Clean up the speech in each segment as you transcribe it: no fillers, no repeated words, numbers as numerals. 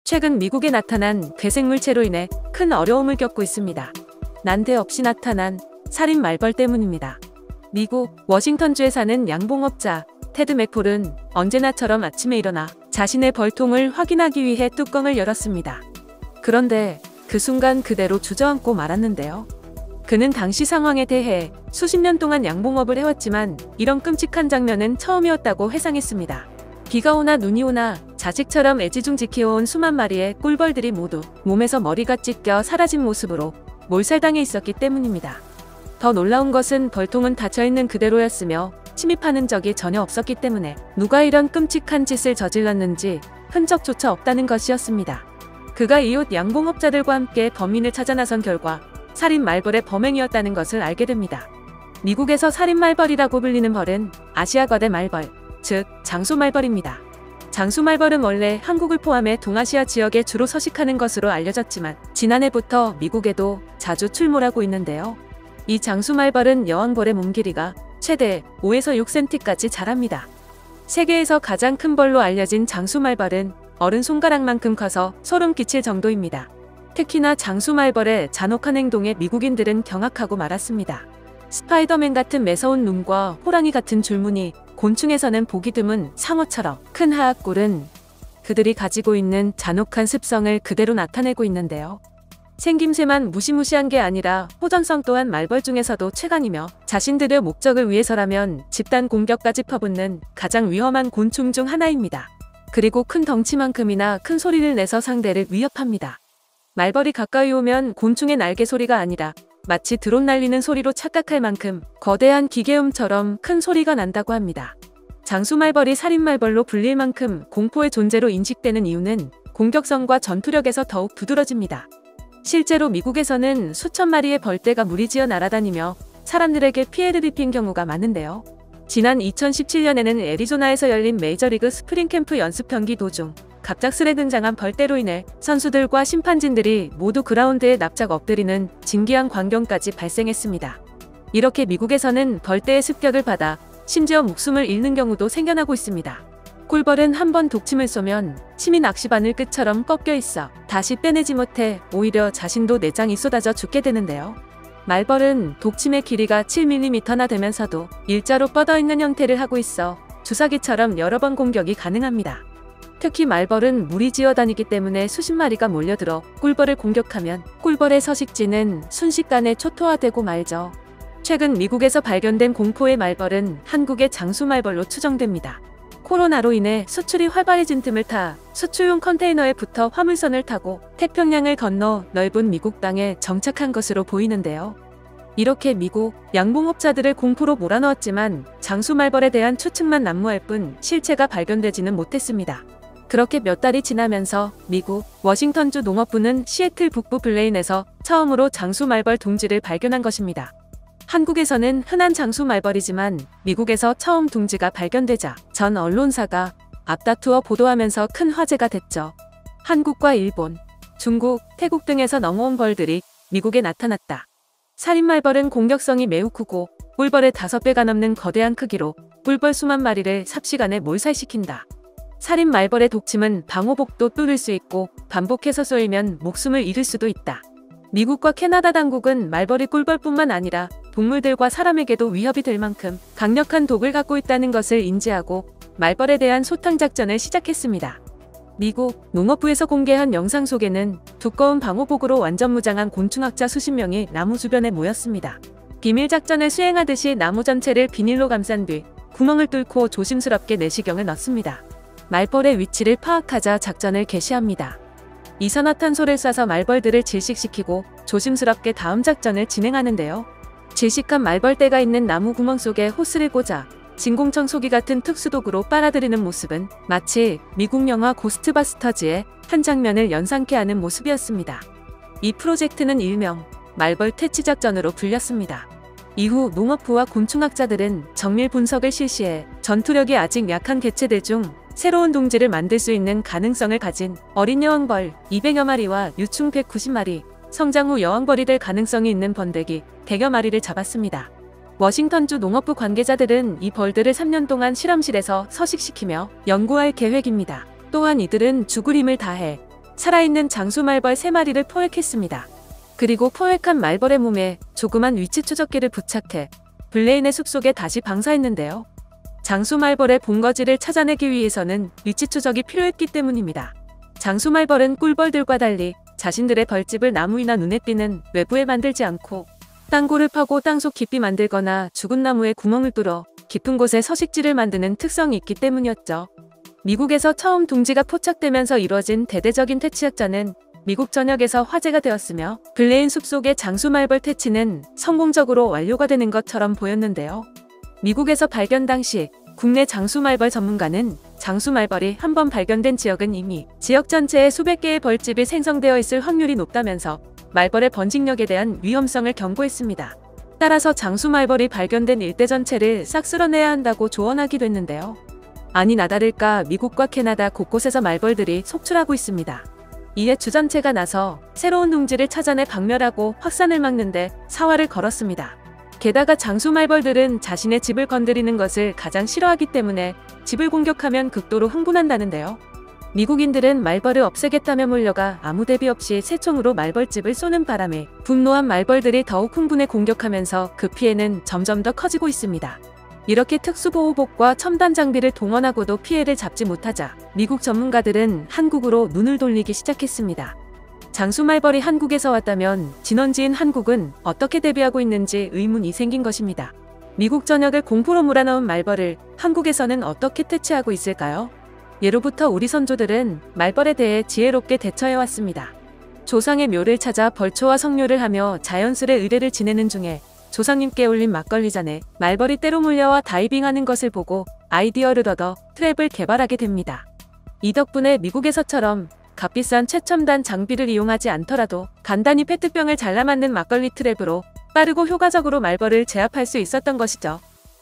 최근 미국에 나타난 괴생물체로 인해 큰 어려움을 겪고 있습니다. 난데없이 나타난 살인 말벌 때문입니다. 미국 워싱턴주에 사는 양봉업자 테드 맥폴은 언제나처럼 아침에 일어나 자신의 벌통을 확인하기 위해 뚜껑을 열었습니다. 그런데 그 순간 그대로 주저앉고 말았는데요. 그는 당시 상황에 대해 수십 년 동안 양봉업을 해왔지만 이런 끔찍한 장면은 처음이었다고 회상했습니다. 비가 오나 눈이 오나 자식처럼 애지중지 키워온 수만 마리의 꿀벌들이 모두 몸에서 머리가 찢겨 사라진 모습으로 몰살당해 있었기 때문입니다. 더 놀라운 것은 벌통은 닫혀있는 그대로였으며 침입하는 적이 전혀 없었기 때문에 누가 이런 끔찍한 짓을 저질렀는지 흔적조차 없다는 것이었습니다. 그가 이웃 양봉업자들과 함께 범인을 찾아 나선 결과 살인 말벌의 범행이었다는 것을 알게 됩니다. 미국에서 살인 말벌이라고 불리는 벌은 아시아 거대 말벌, 즉 장수말벌입니다. 장수말벌은 원래 한국을 포함해 동아시아 지역에 주로 서식하는 것으로 알려졌지만 지난해부터 미국에도 자주 출몰하고 있는데요. 이 장수말벌은 여왕벌의 몸 길이가 최대 5에서 6cm까지 자랍니다. 세계에서 가장 큰 벌로 알려진 장수말벌은 어른 손가락만큼 커서 소름 끼칠 정도입니다. 특히나 장수말벌의 잔혹한 행동에 미국인들은 경악하고 말았습니다. 스파이더맨 같은 매서운 눈과 호랑이 같은 줄무늬, 곤충에서는 보기 드문 상어처럼 큰 하악골은 그들이 가지고 있는 잔혹한 습성을 그대로 나타내고 있는데요. 생김새만 무시무시한 게 아니라 호전성 또한 말벌 중에서도 최강이며 자신들의 목적을 위해서라면 집단 공격까지 퍼붓는 가장 위험한 곤충 중 하나입니다. 그리고 큰 덩치만큼이나 큰 소리를 내서 상대를 위협합니다. 말벌이 가까이 오면 곤충의 날개 소리가 아니라 마치 드론 날리는 소리로 착각할 만큼 거대한 기계음처럼 큰 소리가 난다고 합니다. 장수말벌이 살인말벌로 불릴 만큼 공포의 존재로 인식되는 이유는 공격성과 전투력에서 더욱 두드러집니다. 실제로 미국에서는 수천 마리의 벌떼가 무리지어 날아다니며 사람들에게 피해를 입힌 경우가 많은데요. 지난 2017년에는 애리조나에서 열린 메이저리그 스프링 캠프 연습 경기 도중 갑작스레 등장한 벌떼로 인해 선수들과 심판진들이 모두 그라운드에 납작 엎드리는 진기한 광경까지 발생했습니다. 이렇게 미국에서는 벌떼의 습격을 받아 심지어 목숨을 잃는 경우도 생겨나고 있습니다. 꿀벌은 한 번 독침을 쏘면 침이 낚시바늘 끝처럼 꺾여 있어 다시 빼내지 못해 오히려 자신도 내장이 쏟아져 죽게 되는데요. 말벌은 독침의 길이가 7mm나 되면서도 일자로 뻗어있는 형태를 하고 있어 주사기처럼 여러 번 공격이 가능합니다. 특히 말벌은 무리지어 다니기 때문에 수십 마리가 몰려들어 꿀벌을 공격하면 꿀벌의 서식지는 순식간에 초토화되고 말죠. 최근 미국에서 발견된 공포의 말벌은 한국의 장수말벌로 추정됩니다. 코로나로 인해 수출이 활발해진 틈을 타 수출용 컨테이너에 붙어 화물선을 타고 태평양을 건너 넓은 미국 땅에 정착한 것으로 보이는데요. 이렇게 미국 양봉업자들을 공포로 몰아넣었지만 장수말벌에 대한 추측만 난무할 뿐 실체가 발견되지는 못했습니다. 그렇게 몇 달이 지나면서 미국 워싱턴주 농업부는 시애틀 북부 블레인에서 처음으로 장수말벌 둥지를 발견한 것입니다. 한국에서는 흔한 장수말벌이지만 미국에서 처음 둥지가 발견되자 전 언론사가 앞다투어 보도하면서 큰 화제가 됐죠. 한국과 일본, 중국, 태국 등에서 넘어온 벌들이 미국에 나타났다. 살인말벌은 공격성이 매우 크고 꿀벌의 5배가 넘는 거대한 크기로 꿀벌 수만 마리를 삽시간에 몰살시킨다. 살인말벌의 독침은 방호복도 뚫을 수 있고 반복해서 쏘이면 목숨을 잃을 수도 있다. 미국과 캐나다 당국은 말벌이 꿀벌뿐만 아니라 동물들과 사람에게도 위협이 될 만큼 강력한 독을 갖고 있다는 것을 인지하고 말벌에 대한 소탕 작전을 시작했습니다. 미국 농업부에서 공개한 영상 속에는 두꺼운 방호복으로 완전 무장한 곤충학자 수십 명이 나무 주변에 모였습니다. 비밀 작전을 수행하듯이 나무 전체를 비닐로 감싼 뒤 구멍을 뚫고 조심스럽게 내시경을 넣습니다. 말벌의 위치를 파악하자 작전을 개시합니다. 이산화탄소를 쏴서 말벌들을 질식시키고 조심스럽게 다음 작전을 진행하는데요. 질식한 말벌떼가 있는 나무 구멍 속에 호스를 꽂아 진공청 소기 같은 특수도구로 빨아들이는 모습은 마치 미국 영화 고스트바스터즈의 한 장면을 연상케 하는 모습이었습니다. 이 프로젝트는 일명 말벌 퇴치 작전으로 불렸습니다. 이후 농업부와 곤충학자들은 정밀 분석을 실시해 전투력이 아직 약한 개체들 중 새로운 둥지를 만들 수 있는 가능성을 가진 어린 여왕벌 200여 마리와 유충 190마리, 성장 후 여왕벌이 될 가능성이 있는 번데기 100여 마리를 잡았습니다. 워싱턴주 농업부 관계자들은 이 벌들을 3년 동안 실험실에서 서식시키며 연구할 계획입니다. 또한 이들은 죽을 힘을 다해 살아있는 장수말벌 3마리를 포획했습니다. 그리고 포획한 말벌의 몸에 조그만 위치 추적기를 부착해 블레인의 숲속에 다시 방사했는데요. 장수말벌의 본거지를 찾아내기 위해서는 위치 추적이 필요했기 때문입니다. 장수말벌은 꿀벌들과 달리 자신들의 벌집을 나무 위나 눈에 띄는 외부에 만들지 않고 땅굴을 파고 땅속 깊이 만들거나 죽은 나무에 구멍을 뚫어 깊은 곳에 서식지를 만드는 특성이 있기 때문이었죠. 미국에서 처음 둥지가 포착되면서 이뤄진 대대적인 퇴치작전은 미국 전역에서 화제가 되었으며 블레인 숲속의 장수말벌 퇴치는 성공적으로 완료가 되는 것처럼 보였는데요. 미국에서 발견 당시 국내 장수말벌 전문가는 장수말벌이 한 번 발견된 지역은 이미 지역 전체에 수백 개의 벌집이 생성되어 있을 확률이 높다면서 말벌의 번식력에 대한 위험성을 경고했습니다. 따라서 장수말벌이 발견된 일대 전체를 싹 쓸어내야 한다고 조언하기도 했는데요. 아니나 다를까 미국과 캐나다 곳곳에서 말벌들이 속출하고 있습니다. 이에 주전체가 나서 새로운 둥지를 찾아내 박멸하고 확산을 막는데 사활을 걸었습니다. 게다가 장수말벌들은 자신의 집을 건드리는 것을 가장 싫어하기 때문에 집을 공격하면 극도로 흥분한다는데요. 미국인들은 말벌을 없애겠다며 몰려가 아무 대비 없이 새총으로 말벌집을 쏘는 바람에 분노한 말벌들이 더욱 흥분해 공격하면서 그 피해는 점점 더 커지고 있습니다. 이렇게 특수보호복과 첨단 장비를 동원하고도 피해를 잡지 못하자 미국 전문가들은 한국으로 눈을 돌리기 시작했습니다. 장수말벌이 한국에서 왔다면 진원지인 한국은 어떻게 대비하고 있는지 의문이 생긴 것입니다. 미국 전역을 공포로 몰아넣은 말벌을 한국에서는 어떻게 퇴치하고 있을까요? 예로부터 우리 선조들은 말벌에 대해 지혜롭게 대처해왔습니다. 조상의 묘를 찾아 벌초와 성묘를 하며 자연스레 의례를 지내는 중에 조상님께 올린 막걸리 잔에 말벌이 때로 몰려와 다이빙하는 것을 보고 아이디어를 얻어 트랩을 개발하게 됩니다. 이 덕분에 미국에서처럼 값비싼 최첨단 장비를 이용하지 않더라도 간단히 페트병을 잘라맞는 막걸리 트랩으로 빠르고 효과적으로 말벌을 제압할 수 있었던 것이죠.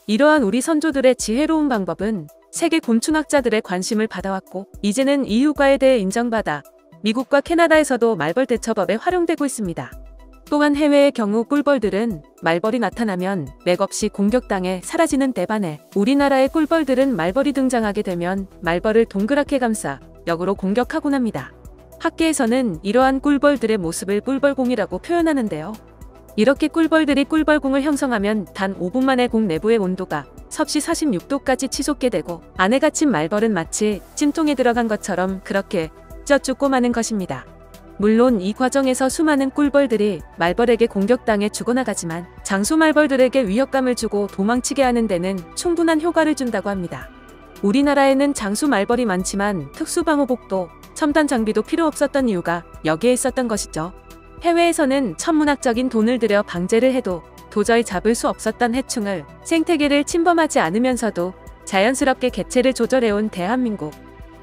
이러한 우리 선조들의 지혜로운 방법은 세계 곤충학자들의 관심을 받아왔고 이제는 EU과에 대해 인정받아 미국과 캐나다에서도 말벌 대처법에 활용되고 있습니다. 또한 해외의 경우 꿀벌들은 말벌이 나타나면 맥없이 공격당해 사라지는 때 반해 우리나라의 꿀벌들은 말벌이 등장하게 되면 말벌을 동그랗게 감싸 역으로 공격하곤 합니다. 학계에서는 이러한 꿀벌들의 모습을 꿀벌공이라고 표현하는데요. 이렇게 꿀벌들이 꿀벌공을 형성하면 단 5분 만에 공 내부의 온도가 섭씨 46도까지 치솟게 되고 안에 갇힌 말벌은 마치 찜통에 들어간 것처럼 그렇게 쪄 죽고 마는 것입니다. 물론 이 과정에서 수많은 꿀벌들이 말벌에게 공격당해 죽어나가지만 장수말벌들에게 위협감을 주고 도망치게 하는 데는 충분한 효과를 준다고 합니다. 우리나라에는 장수말벌이 많지만 특수방호복도 첨단 장비도 필요 없었던 이유가 여기에 있었던 것이죠. 해외에서는 천문학적인 돈을 들여 방제를 해도 도저히 잡을 수 없었던 해충을 생태계를 침범하지 않으면서도 자연스럽게 개체를 조절해온 대한민국.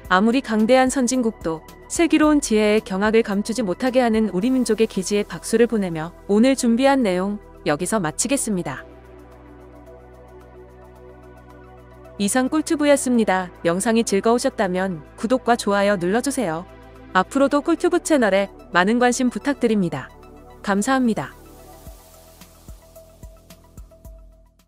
아무리 강대한 선진국도 슬기로운 지혜의 경악을 감추지 못하게 하는 우리 민족의 기지에 박수를 보내며 오늘 준비한 내용 여기서 마치겠습니다. 이상 꿀튜브였습니다. 영상이 즐거우셨다면 구독과 좋아요 눌러주세요. 앞으로도 꿀튜브 채널에 많은 관심 부탁드립니다. 감사합니다.